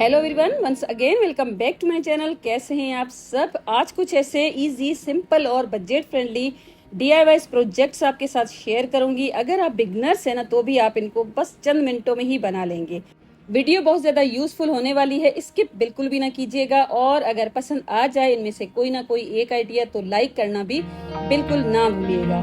Hello everyone, once again welcome back to my channel. कैसे हैं आप सब? आज कुछ ऐसे इजी, सिंपल और बजट फ्रेंडली DIY प्रोजेक्ट्स आपके साथ शेयर करूंगी। अगर आप बिगनर्स हैं ना तो भी आप इनको बस चंद मिनटों में ही बना लेंगे। वीडियो बहुत ज़्यादा यूजफुल होने वाली है, स्किप बिल्कुल भी ना कीजिएगा। और अगर पसंद आ जाए इनमें से कोई ना कोई एक आइडिया तो लाइक करना भी बिल्कुल ना भूलिएगा।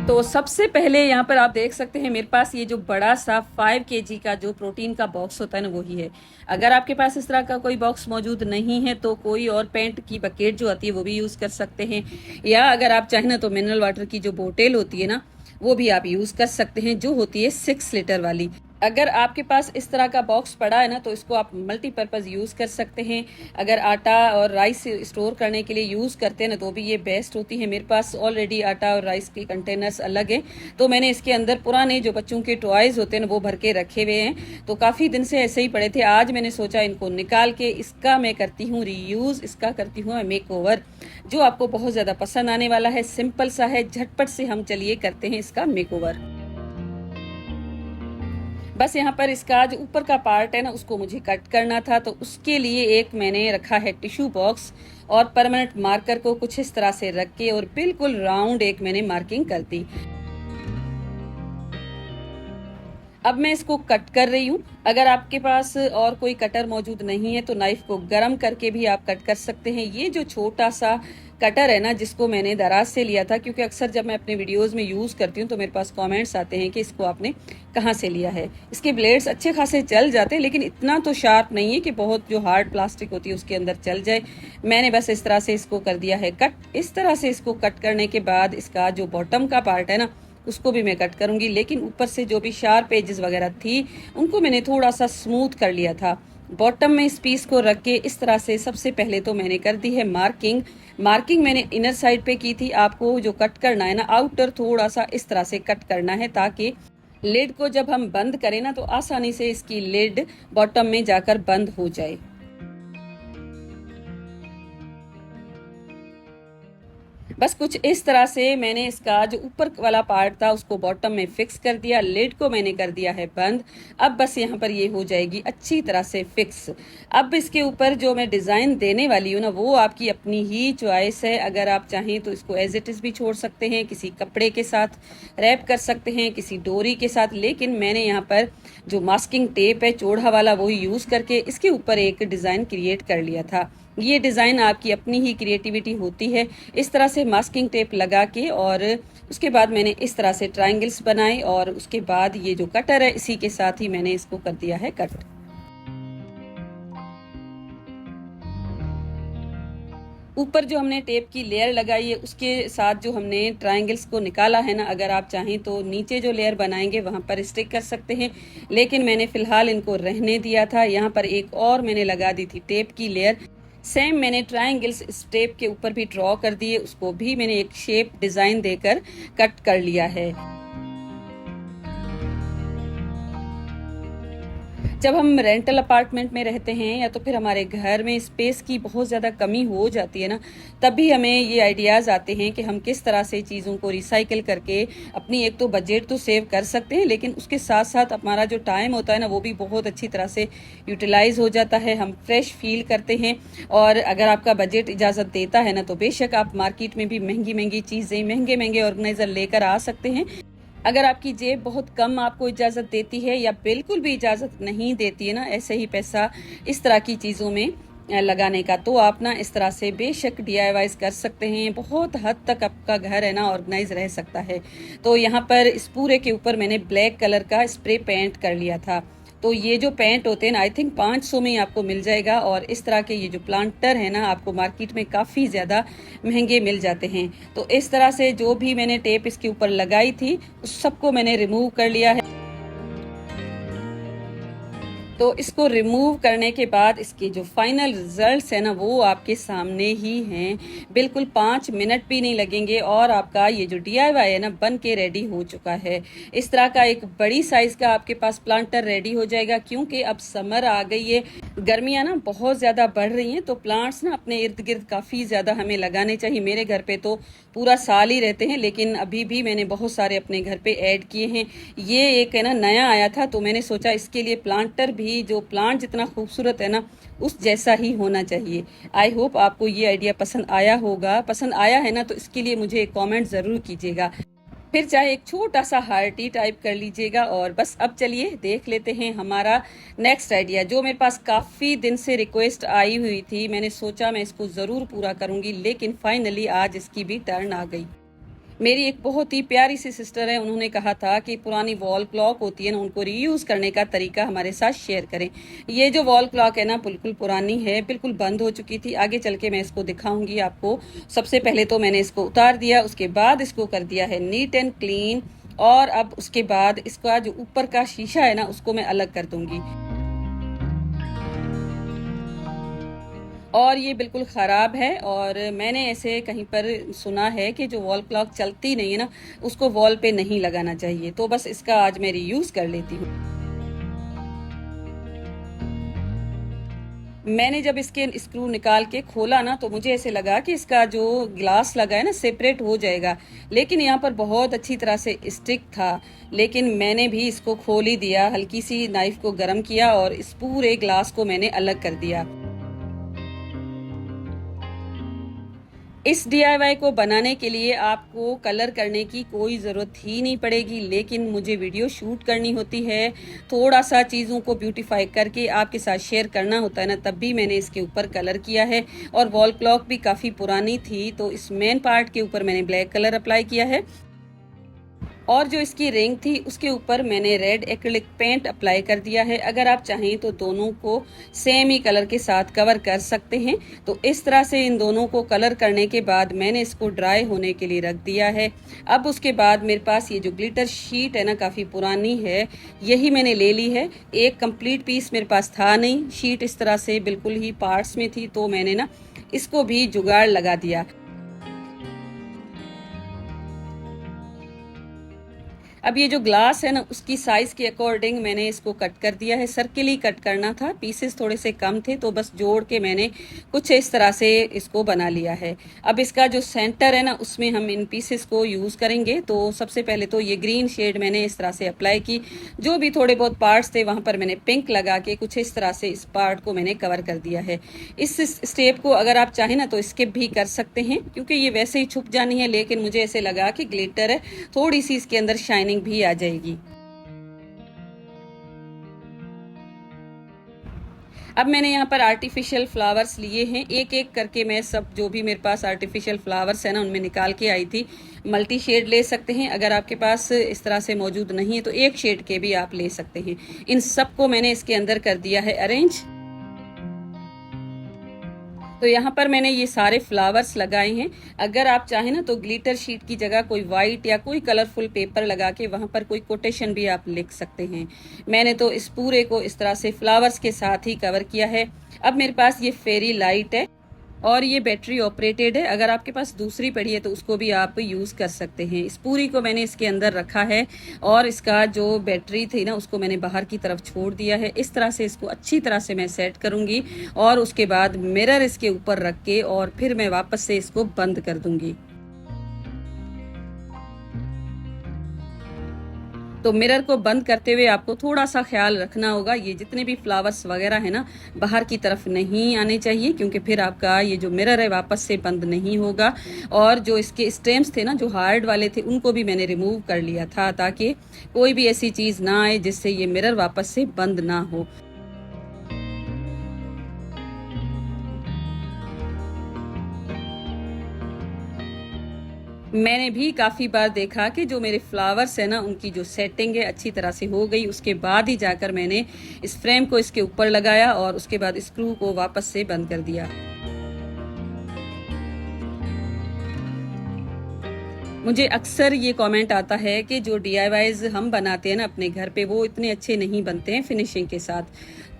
तो सबसे पहले यहाँ पर आप देख सकते हैं मेरे पास ये जो बड़ा सा 5 kg का जो प्रोटीन का बॉक्स होता है ना वही है। अगर आपके पास इस तरह का कोई बॉक्स मौजूद नहीं है तो कोई और पेंट की बकेट जो आती है वो भी यूज कर सकते हैं, या अगर आप चाहें ना तो मिनरल वाटर की जो बोतल होती है ना वो भी आप यूज कर सकते हैं, जो होती है 6 लीटर वाली। अगर आपके पास इस तरह का बॉक्स पड़ा है ना तो इसको आप मल्टीपर्पज यूज कर सकते हैं। अगर आटा और राइस स्टोर करने के लिए यूज करते हैं ना तो भी ये बेस्ट होती है। मेरे पास ऑलरेडी आटा और राइस के कंटेनर्स अलग हैं, तो मैंने इसके अंदर पुराने जो बच्चों के टॉयज होते हैं ना वो भर के रखे हुए हैं। तो काफी दिन से ऐसे ही पड़े थे, आज मैंने सोचा इनको निकाल के इसका मैं करती हूँ रीयूज, इसका करती हूँ मेक ओवर, जो आपको बहुत ज्यादा पसंद आने वाला है। सिंपल सा है, झटपट से हम चलिए करते हैं इसका मेक ओवर। बस यहाँ पर इसका जो ऊपर का पार्ट है ना उसको मुझे कट करना था, तो उसके लिए एक मैंने रखा है टिश्यू बॉक्स और परमानेंट मार्कर को कुछ इस तरह से रख के और बिल्कुल राउंड एक मैंने मार्किंग कर दी। अब मैं इसको कट कर रही हूँ। अगर आपके पास और कोई कटर मौजूद नहीं है तो नाइफ को गर्म करके भी आप कट कर सकते हैं। ये जो छोटा सा कटर है ना जिसको मैंने दराज से लिया था, क्योंकि अक्सर जब मैं अपने वीडियोस में यूज करती हूँ तो मेरे पास कमेंट्स आते हैं कि इसको आपने कहाँ से लिया है। इसके ब्लेड्स अच्छे खासे चल जाते हैं लेकिन इतना तो शार्प नहीं है कि बहुत जो हार्ड प्लास्टिक होती है उसके अंदर चल जाए। मैंने बस इस तरह से इसको कर दिया है कट। इस तरह से इसको कट करने के बाद इसका जो बॉटम का पार्ट है ना उसको भी मैं कट करूंगी, लेकिन ऊपर से जो भी शार्प एजेस वगैरह थी उनको मैंने थोड़ा सा स्मूथ कर लिया था। बॉटम में इस पीस को रख के इस तरह से सबसे पहले तो मैंने कर दी है मार्किंग। मार्किंग मैंने इनर साइड पे की थी। आपको जो कट करना है ना आउटर थोड़ा सा इस तरह से कट करना है, ताकि लिड को जब हम बंद करें ना तो आसानी से इसकी लिड बॉटम में जाकर बंद हो जाए। बस कुछ इस तरह से मैंने इसका जो ऊपर वाला पार्ट था उसको बॉटम में फिक्स कर दिया, लिड को मैंने कर दिया है बंद। अब बस यहाँ पर ये हो जाएगी अच्छी तरह से फिक्स। अब इसके ऊपर जो मैं डिजाइन देने वाली हूँ ना वो आपकी अपनी ही चॉइस है। अगर आप चाहें तो इसको एज इट इज भी छोड़ सकते हैं, किसी कपड़े के साथ रैप कर सकते हैं, किसी डोरी के साथ, लेकिन मैंने यहाँ पर जो मास्किंग टेप है चौड़ा वाला वो यूज करके इसके ऊपर एक डिजाइन क्रिएट कर लिया था। ये डिजाइन आपकी अपनी ही क्रिएटिविटी होती है। इस तरह से मास्किंग टेप लगा के और उसके बाद मैंने इस तरह से ट्रायंगल्स बनाए और उसके बाद ये जो कटर है इसी के साथ ही मैंने इसको कर दिया है कट। ऊपर जो हमने टेप की लेयर लगाई है उसके साथ जो हमने ट्रायंगल्स को निकाला है ना, अगर आप चाहें तो नीचे जो लेयर बनाएंगे वहां पर स्टिक कर सकते हैं, लेकिन मैंने फिलहाल इनको रहने दिया था। यहाँ पर एक और मैंने लगा दी थी टेप की लेयर। सेम मैंने ट्रायंगल्स इस टेप के ऊपर भी ड्रॉ कर दिए, उसको भी मैंने एक शेप डिजाइन देकर कट कर लिया है। जब हम रेंटल अपार्टमेंट में रहते हैं या तो फिर हमारे घर में स्पेस की बहुत ज़्यादा कमी हो जाती है ना, तभी हमें ये आइडियाज़ आते हैं कि हम किस तरह से चीज़ों को रिसाइकिल करके अपनी एक तो बजट तो सेव कर सकते हैं, लेकिन उसके साथ साथ हमारा जो टाइम होता है ना वो भी बहुत अच्छी तरह से यूटिलाइज हो जाता है, हम फ्रेश फील करते हैं। और अगर आपका बजट इजाज़त देता है ना तो बेशक आप मार्केट में भी महंगी महंगी चीज़ें, महंगे महंगे ऑर्गेनाइजर लेकर आ सकते हैं। अगर आपकी जेब बहुत कम आपको इजाज़त देती है या बिल्कुल भी इजाज़त नहीं देती है ना ऐसे ही पैसा इस तरह की चीज़ों में लगाने का, तो आप ना इस तरह से बेशक DIY कर सकते हैं। बहुत हद तक आपका घर है ना ऑर्गेनाइज रह सकता है। तो यहाँ पर इस पूरे के ऊपर मैंने ब्लैक कलर का स्प्रे पेंट कर लिया था। तो ये जो पेंट होते हैं ना आई थिंक 500 में आपको मिल जाएगा, और इस तरह के ये जो प्लांटर है ना आपको मार्केट में काफ़ी ज़्यादा महंगे मिल जाते हैं। तो इस तरह से जो भी मैंने टेप इसके ऊपर लगाई थी उस सबको मैंने रिमूव कर लिया है। तो इसको रिमूव करने के बाद इसके जो फाइनल रिजल्ट्स है ना वो आपके सामने ही हैं। बिल्कुल 5 मिनट भी नहीं लगेंगे और आपका ये जो DIY है ना बन के रेडी हो चुका है। इस तरह का एक बड़ी साइज का आपके पास प्लांटर रेडी हो जाएगा, क्योंकि अब समर आ गई है। गर्मियाँ ना बहुत ज़्यादा बढ़ रही हैं, तो प्लांट्स ना अपने इर्द गिर्द काफ़ी ज़्यादा हमें लगाने चाहिए। मेरे घर पे तो पूरा साल ही रहते हैं, लेकिन अभी भी मैंने बहुत सारे अपने घर पे ऐड किए हैं। ये एक है ना नया आया था, तो मैंने सोचा इसके लिए प्लांटर भी जो प्लांट जितना खूबसूरत है ना उस जैसा ही होना चाहिए। आई होप आपको ये आइडिया पसंद आया होगा। पसंद आया है ना तो इसके लिए मुझे एक कॉमेंट ज़रूर कीजिएगा, फिर चाहे एक छोटा सा हार्टी टाइप कर लीजिएगा। और बस अब चलिए देख लेते हैं हमारा नेक्स्ट आइडिया, जो मेरे पास काफ़ी दिन से रिक्वेस्ट आई हुई थी। मैंने सोचा मैं इसको ज़रूर पूरा करूंगी, लेकिन फाइनली आज इसकी भी टर्न आ गई। मेरी एक बहुत ही प्यारी सी सिस्टर है, उन्होंने कहा था कि पुरानी वॉल क्लॉक होती है ना उनको रीयूज करने का तरीका हमारे साथ शेयर करें। ये जो वॉल क्लॉक है ना बिल्कुल पुरानी है, बिल्कुल बंद हो चुकी थी। आगे चल के मैं इसको दिखाऊंगी आपको। सबसे पहले तो मैंने इसको उतार दिया, उसके बाद इसको कर दिया है नीट एंड क्लीन, और अब उसके बाद इसका जो ऊपर का शीशा है ना उसको मैं अलग कर दूंगी। और ये बिल्कुल ख़राब है, और मैंने ऐसे कहीं पर सुना है कि जो वॉल क्लॉक चलती नहीं है ना उसको वॉल पे नहीं लगाना चाहिए। तो बस इसका आज मैं रीयूज़ कर लेती हूँ। मैंने जब इसके स्क्रू निकाल के खोला ना तो मुझे ऐसे लगा कि इसका जो ग्लास लगा है ना सेपरेट हो जाएगा, लेकिन यहाँ पर बहुत अच्छी तरह से स्टिक था। लेकिन मैंने भी इसको खोल ही दिया, हल्की सी नाइफ को गर्म किया और इस पूरे ग्लास को मैंने अलग कर दिया। इस डीआईवाई को बनाने के लिए आपको कलर करने की कोई ज़रूरत ही नहीं पड़ेगी, लेकिन मुझे वीडियो शूट करनी होती है, थोड़ा सा चीज़ों को ब्यूटीफाई करके आपके साथ शेयर करना होता है ना, तब भी मैंने इसके ऊपर कलर किया है। और वॉल क्लॉक भी काफ़ी पुरानी थी, तो इस मेन पार्ट के ऊपर मैंने ब्लैक कलर अप्लाई किया है, और जो इसकी रिंग थी उसके ऊपर मैंने रेड एक्रिलिक पेंट अप्लाई कर दिया है। अगर आप चाहें तो दोनों को सेम ही कलर के साथ कवर कर सकते हैं। तो इस तरह से इन दोनों को कलर करने के बाद मैंने इसको ड्राई होने के लिए रख दिया है। अब उसके बाद मेरे पास ये जो ग्लिटर शीट है ना काफ़ी पुरानी है, यही मैंने ले ली है। एक कंप्लीट पीस मेरे पास था नहीं, शीट इस तरह से बिल्कुल ही पार्ट्स में थी, तो मैंने ना इसको भी जुगाड़ लगा दिया। अब ये जो ग्लास है ना उसकी साइज के अकॉर्डिंग मैंने इसको कट कर दिया है। सर्किल ही कट करना था, पीसेस थोड़े से कम थे, तो बस जोड़ के मैंने कुछ इस तरह से इसको बना लिया है। अब इसका जो सेंटर है ना उसमें हम इन पीसेस को यूज़ करेंगे। तो सबसे पहले तो ये ग्रीन शेड मैंने इस तरह से अप्लाई की, जो भी थोड़े बहुत पार्ट्स थे वहाँ पर मैंने पिंक लगा के कुछ इस तरह से इस पार्ट को मैंने कवर कर दिया है। इस स्टेप को अगर आप चाहें ना तो स्किप भी कर सकते हैं, क्योंकि ये वैसे ही छुप जानी है, लेकिन मुझे ऐसे लगा कि ग्लिटर है, थोड़ी सी इसके अंदर शाइनिंग भी आ जाएगी। अब मैंने यहाँ पर आर्टिफिशियल फ्लावर्स लिए हैं, एक एक करके मैं सब जो भी मेरे पास आर्टिफिशियल फ्लावर्स है ना उनमें निकाल के आई थी। मल्टी शेड ले सकते हैं, अगर आपके पास इस तरह से मौजूद नहीं है तो एक शेड के भी आप ले सकते हैं। इन सबको मैंने इसके अंदर कर दिया है अरेंज। तो यहाँ पर मैंने ये सारे फ्लावर्स लगाए हैं। अगर आप चाहें ना तो ग्लिटर शीट की जगह कोई वाइट या कोई कलरफुल पेपर लगा के वहाँ पर कोई कोटेशन भी आप लिख सकते हैं। मैंने तो इस पूरे को इस तरह से फ्लावर्स के साथ ही कवर किया है। अब मेरे पास ये फेरी लाइट है और ये बैटरी ऑपरेटेड है। अगर आपके पास दूसरी पड़ी है तो उसको भी आप यूज़ कर सकते हैं। इस पूरी को मैंने इसके अंदर रखा है और इसका जो बैटरी थी ना उसको मैंने बाहर की तरफ छोड़ दिया है। इस तरह से इसको अच्छी तरह से मैं सेट करूँगी और उसके बाद मिरर इसके ऊपर रख के और फिर मैं वापस से इसको बंद कर दूँगी। तो मिरर को बंद करते हुए आपको थोड़ा सा ख्याल रखना होगा, ये जितने भी फ्लावर्स वगैरह है ना बाहर की तरफ नहीं आने चाहिए, क्योंकि फिर आपका ये जो मिरर है वापस से बंद नहीं होगा। और जो इसके स्टेम्स थे ना जो हार्ड वाले थे उनको भी मैंने रिमूव कर लिया था, ताकि कोई भी ऐसी चीज़ ना आए जिससे ये मिरर वापस से बंद ना हो। मैंने भी काफ़ी बार देखा कि जो मेरे फ्लावर्स है ना उनकी जो सेटिंग है अच्छी तरह से हो गई, उसके बाद ही जाकर मैंने इस फ्रेम को इसके ऊपर लगाया और उसके बाद स्क्रू को वापस से बंद कर दिया। मुझे अक्सर ये कमेंट आता है कि जो DIYs हम बनाते हैं ना अपने घर पे, वो इतने अच्छे नहीं बनते हैं फिनिशिंग के साथ।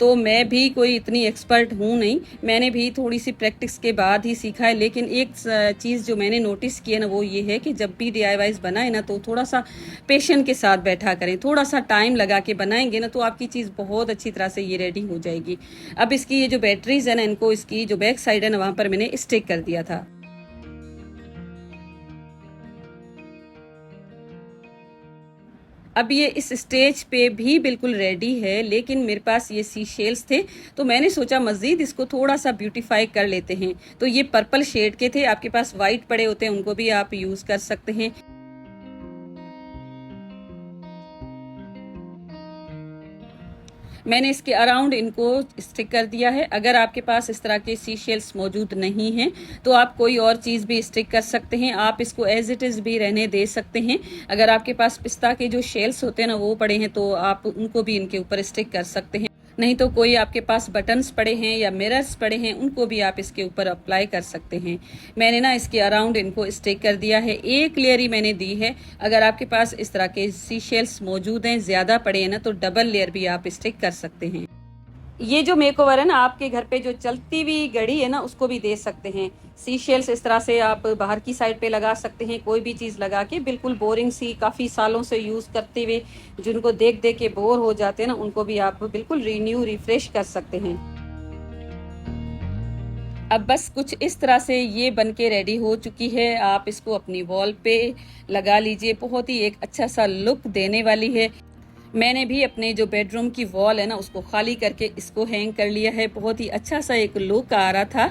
तो मैं भी कोई इतनी एक्सपर्ट हूँ नहीं, मैंने भी थोड़ी सी प्रैक्टिस के बाद ही सीखा है। लेकिन एक चीज़ जो मैंने नोटिस की है ना, वो ये है कि जब भी DIYs बनाए ना, तो थोड़ा सा पेशेंस के साथ बैठा करें, थोड़ा सा टाइम लगा के बनाएंगे ना, तो आपकी चीज़ बहुत अच्छी तरह से ये रेडी हो जाएगी। अब इसकी ये जो बैटरीज है ना, इनको इसकी जो बैक साइड है ना, वहाँ पर मैंने स्टिक कर दिया था। अब ये इस स्टेज पे भी बिल्कुल रेडी है, लेकिन मेरे पास ये सी शेल्स थे, तो मैंने सोचा मज़ीद इसको थोड़ा सा ब्यूटीफाई कर लेते हैं। तो ये पर्पल शेड के थे, आपके पास वाइट पड़े होते हैं उनको भी आप यूज़ कर सकते हैं। मैंने इसके अराउंड इनको स्टिक कर दिया है। अगर आपके पास इस तरह के सी शेल्स मौजूद नहीं हैं, तो आप कोई और चीज़ भी स्टिक कर सकते हैं। आप इसको एज इट इज़ भी रहने दे सकते हैं। अगर आपके पास पिस्ता के जो शेल्स होते हैं ना, वो पड़े हैं, तो आप उनको भी इनके ऊपर स्टिक कर सकते हैं। नहीं तो कोई आपके पास बटन्स पड़े हैं या मिरर्स पड़े हैं, उनको भी आप इसके ऊपर अप्लाई कर सकते हैं। मैंने ना इसके अराउंड इनको स्टिक कर दिया है। एक लेयर ही मैंने दी है। अगर आपके पास इस तरह के सी शेल्स मौजूद हैं, ज़्यादा पड़े हैं ना, तो डबल लेयर भी आप स्टिक कर सकते हैं। ये जो मेकओवर है ना, आपके घर पे जो चलती हुई घड़ी है ना, उसको भी दे सकते हैं। सी शेल्स इस तरह से आप बाहर की साइड पे लगा सकते हैं, कोई भी चीज़ लगा के। बिल्कुल बोरिंग सी, काफ़ी सालों से यूज़ करते हुए जिनको देख देख के बोर हो जाते हैं ना, उनको भी आप बिल्कुल रिन्यू रिफ्रेश कर सकते हैं। अब बस कुछ इस तरह से ये बन के रेडी हो चुकी है। आप इसको अपनी वॉल पे लगा लीजिए, बहुत ही एक अच्छा सा लुक देने वाली है। मैंने भी अपने जो बेडरूम की वॉल है ना, उसको खाली करके इसको हैंग कर लिया है। बहुत ही अच्छा सा एक लुक आ रहा था।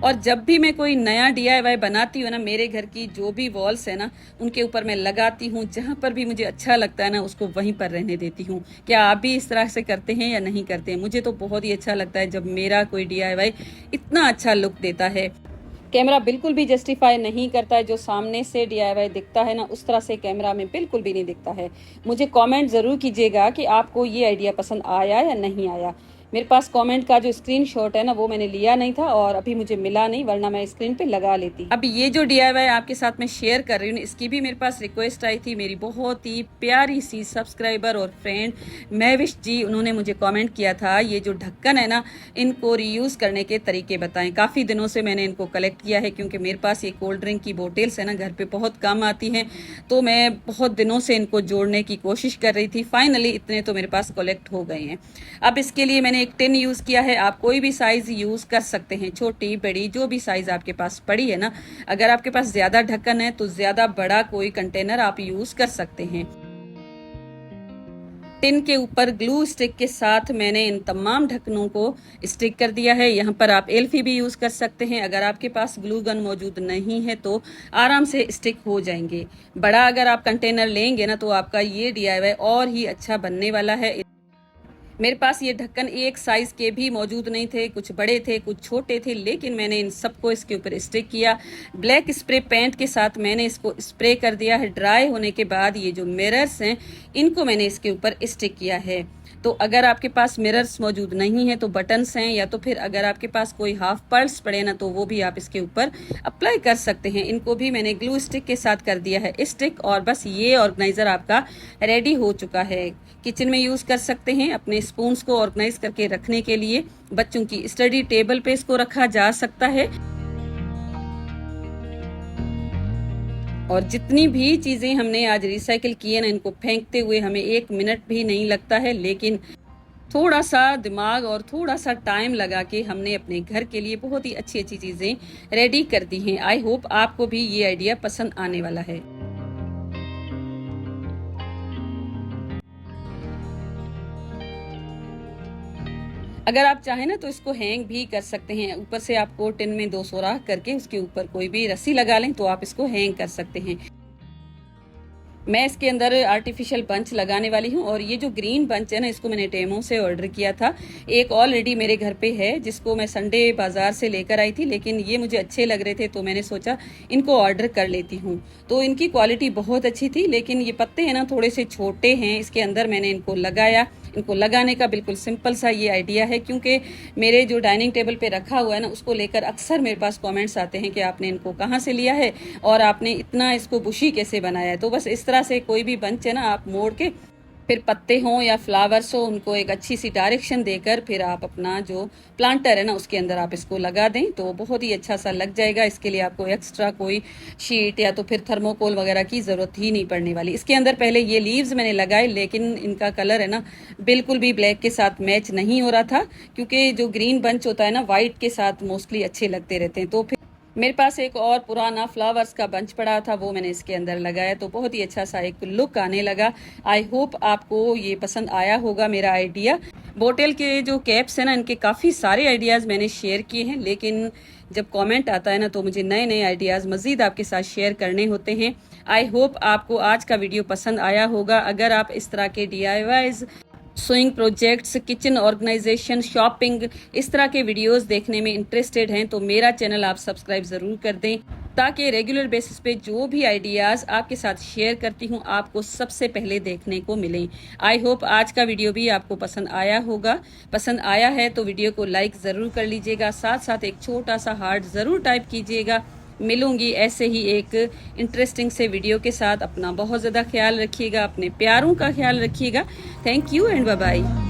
और जब भी मैं कोई नया DIY बनाती हूँ ना, मेरे घर की जो भी वॉल्स है ना, उनके ऊपर मैं लगाती हूँ। जहाँ पर भी मुझे अच्छा लगता है ना, उसको वहीं पर रहने देती हूँ। क्या आप भी इस तरह से करते हैं या नहीं करते हैं? मुझे तो बहुत ही अच्छा लगता है जब मेरा कोई DIY इतना अच्छा लुक देता है। कैमरा बिल्कुल भी जस्टिफाई नहीं करता है। जो सामने से DIY दिखता है ना, उस तरह से कैमरा में बिल्कुल भी नहीं दिखता है। मुझे कमेंट ज़रूर कीजिएगा कि आपको ये आइडिया पसंद आया या नहीं आया। मेरे पास कमेंट का जो स्क्रीनशॉट है ना, वो मैंने लिया नहीं था और अभी मुझे मिला नहीं, वरना मैं स्क्रीन पे लगा लेती। अब ये जो DIY आपके साथ मैं शेयर कर रही हूँ, इसकी भी मेरे पास रिक्वेस्ट आई थी। मेरी बहुत ही प्यारी सी सब्सक्राइबर और फ्रेंड महविश जी, उन्होंने मुझे कमेंट किया था, ये जो ढक्कन है ना, इनको रीयूज़ करने के तरीके बताएं। काफ़ी दिनों से मैंने इनको कलेक्ट किया है, क्योंकि मेरे पास ये कोल्ड ड्रिंक की बोटल्स है ना, घर पे बहुत कम आती हैं। तो मैं बहुत दिनों से इनको जोड़ने की कोशिश कर रही थी। फाइनली इतने तो मेरे पास कलेक्ट हो गए हैं। अब इसके लिए मैंने एक टिन यूज़ किया है। आप कोई भी साइज़ यूज़ कर सकते हैं, छोटी बड़ी जो भी साइज़ आपके पास पड़ी है ना। अगर आपके पास ज़्यादा ढक्कन है, तो ज़्यादा बड़ा कोई कंटेनर आप यूज़ कर सकते हैं। टिन के ऊपर ग्लू स्टिक के साथ मैंने इन तमाम ढक्कनों को स्टिक कर दिया है। यहाँ पर आप एल्फी भी यूज़ कर सकते हैं। अगर आपके पास ग्लू गन मौजूद नहीं है, तो आराम से स्टिक हो जाएंगे। बड़ा अगर आप कंटेनर लेंगे ना, तो आपका ये DIY और ही अच्छा बनने वाला है। मेरे पास ये ढक्कन एक साइज के भी मौजूद नहीं थे, कुछ बड़े थे, कुछ छोटे थे, लेकिन मैंने इन सबको इसके ऊपर स्टिक किया। ब्लैक स्प्रे पेंट के साथ मैंने इसको स्प्रे कर दिया है। ड्राई होने के बाद ये जो मिरर्स हैं, इनको मैंने इसके ऊपर स्टिक किया है। तो अगर आपके पास मिरर्स मौजूद नहीं है, तो बटन्स हैं, या तो फिर अगर आपके पास कोई हाफ पर्ल्स पड़े ना, तो वो भी आप इसके ऊपर अप्लाई कर सकते हैं। इनको भी मैंने ग्लू स्टिक के साथ कर दिया है स्टिक। और बस ये ऑर्गेनाइजर आपका रेडी हो चुका है। किचन में यूज़ कर सकते हैं अपने स्पून्स को ऑर्गेनाइज करके रखने के लिए। बच्चों की स्टडी टेबल पे इसको रखा जा सकता है। और जितनी भी चीज़ें हमने आज रिसाइकिल की है ना, इनको फेंकते हुए हमें 1 मिनट भी नहीं लगता है। लेकिन थोड़ा सा दिमाग और थोड़ा सा टाइम लगा के हमने अपने घर के लिए बहुत ही अच्छी अच्छी चीज़ें रेडी कर दी हैं। आई होप आपको भी ये आइडिया पसंद आने वाला है। अगर आप चाहें ना, तो इसको हैंग भी कर सकते हैं। ऊपर से आपको टिन में 2 सुराख करके उसके ऊपर कोई भी रस्सी लगा लें, तो आप इसको हैंग कर सकते हैं। मैं इसके अंदर आर्टिफिशियल बंच लगाने वाली हूँ। और ये जो ग्रीन बंच है ना, इसको मैंने टेमो से ऑर्डर किया था। एक ऑलरेडी मेरे घर पे है, जिसको मैं संडे बाजार से लेकर आई थी, लेकिन ये मुझे अच्छे लग रहे थे, तो मैंने सोचा इनको ऑर्डर कर लेती हूँ। तो इनकी क्वालिटी बहुत अच्छी थी, लेकिन ये पत्ते हैं ना, थोड़े से छोटे हैं। इसके अंदर मैंने इनको लगाया, इनको लगाने का बिल्कुल सिंपल सा ये आइडिया है, क्योंकि मेरे जो डाइनिंग टेबल पे रखा हुआ है ना, उसको लेकर अक्सर मेरे पास कमेंट्स आते हैं कि आपने इनको कहाँ से लिया है और आपने इतना इसको बुशी कैसे बनाया है। तो बस इस तरह से कोई भी बंच है ना, आप मोड़ के फिर पत्ते हों या फ्लावर्स हो, उनको एक अच्छी सी डायरेक्शन देकर फिर आप अपना जो प्लांटर है ना उसके अंदर आप इसको लगा दें तो बहुत ही अच्छा सा लग जाएगा। इसके लिए आपको एक्स्ट्रा कोई शीट या तो फिर थर्मोकोल वगैरह की ज़रूरत ही नहीं पड़ने वाली। इसके अंदर पहले ये लीव्स मैंने लगाए, लेकिन इनका कलर है ना बिल्कुल भी ब्लैक के साथ मैच नहीं हो रहा था, क्योंकि जो ग्रीन बंच होता है ना वाइट के साथ मोस्टली अच्छे लगते रहते हैं। तो फिर मेरे पास एक और पुराना फ्लावर्स का बंच पड़ा था, वो मैंने इसके अंदर लगाया तो बहुत ही अच्छा सा एक लुक आने लगा। आई होप आपको ये पसंद आया होगा मेरा आइडिया। बोटल के जो कैप्स हैं ना, इनके काफ़ी सारे आइडियाज़ मैंने शेयर किए हैं, लेकिन जब कमेंट आता है ना तो मुझे नए नए आइडियाज़ मज़ीद आपके साथ शेयर करने होते हैं। आई होप आपको आज का वीडियो पसंद आया होगा। अगर आप इस तरह के DIYs, sewing projects, kitchen organisation, shopping, इस तरह के वीडियोस देखने में इंटरेस्टेड हैं तो मेरा चैनल आप सब्सक्राइब ज़रूर कर दें, ताकि रेगुलर बेसिस पे जो भी आइडियाज़ आपके साथ शेयर करती हूँ आपको सबसे पहले देखने को मिलें। आई होप आज का वीडियो भी आपको पसंद आया होगा। पसंद आया है तो वीडियो को लाइक ज़रूर कर लीजिएगा, साथ साथ एक छोटा सा हार्ट ज़रूर टाइप कीजिएगा। मिलूंगी ऐसे ही एक इंटरेस्टिंग से वीडियो के साथ। अपना बहुत ज़्यादा ख्याल रखिएगा, अपने प्यारों का ख्याल रखिएगा। Thank you and bye bye.